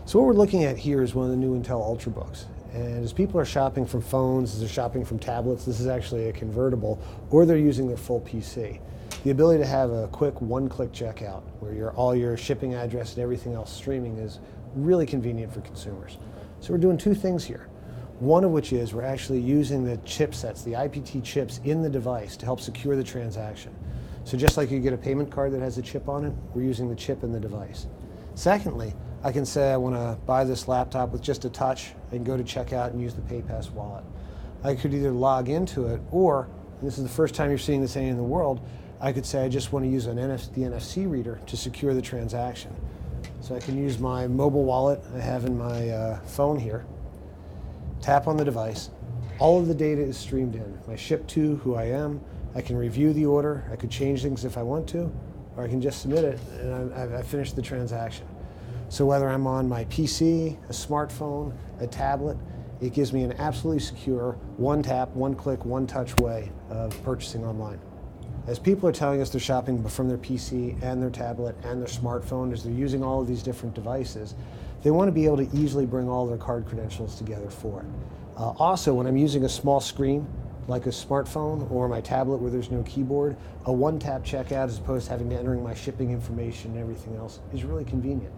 So what we're looking at here is one of the new Intel Ultrabooks. And as people are shopping from phones, as they're shopping from tablets, this is actually a convertible, or they're using their full PC. The ability to have a quick one-click checkout where all your shipping address and everything else streaming is really convenient for consumers. So we're doing two things here. One of which is we're actually using the chipsets, the IPT chips in the device to help secure the transaction. So just like you get a payment card that has a chip on it, we're using the chip in the device. Secondly, I can say I want to buy this laptop with just a touch and go to checkout and use the PayPass wallet. I could either log into it or, and this is the first time you're seeing this anywhere in the world, I could say I just want to use the NFC reader to secure the transaction. So I can use my mobile wallet I have in my phone here, tap on the device, all of the data is streamed in. My ship to, who I am, I can review the order, I could change things if I want to, or I can just submit it and I've finished the transaction. So whether I'm on my PC, a smartphone, a tablet, it gives me an absolutely secure one tap, one click, one touch way of purchasing online. As people are telling us they're shopping from their PC and their tablet and their smartphone, as they're using all of these different devices, they want to be able to easily bring all their card credentials together for it. Also, when I'm using a small screen, like a smartphone or my tablet where there's no keyboard, a one-tap checkout as opposed to having to entering my shipping information and everything else is really convenient.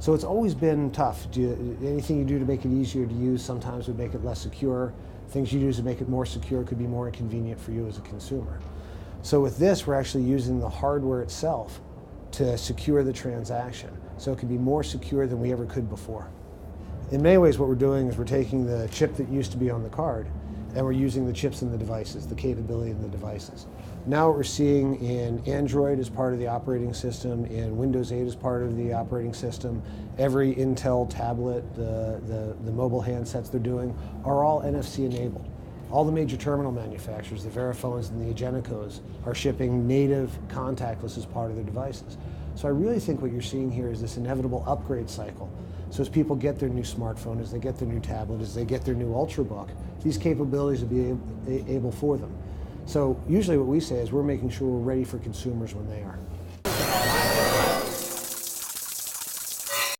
So it's always been tough. Anything you do to make it easier to use sometimes would make it less secure. Things you do to make it more secure could be more inconvenient for you as a consumer. So with this, we're actually using the hardware itself to secure the transaction. So it can be more secure than we ever could before. In many ways, what we're doing is we're taking the chip that used to be on the card and we're using the chips in the devices, the capability in the devices. Now what we're seeing in Android as part of the operating system, in Windows 8 as part of the operating system, every Intel tablet, the mobile handsets they're doing are all NFC enabled. All the major terminal manufacturers, the Veriphones and the Agenicos, are shipping native contactless as part of their devices. So I really think what you're seeing here is this inevitable upgrade cycle. So as people get their new smartphone, as they get their new tablet, as they get their new Ultrabook, these capabilities will be able for them. So usually what we say is we're making sure we're ready for consumers when they are.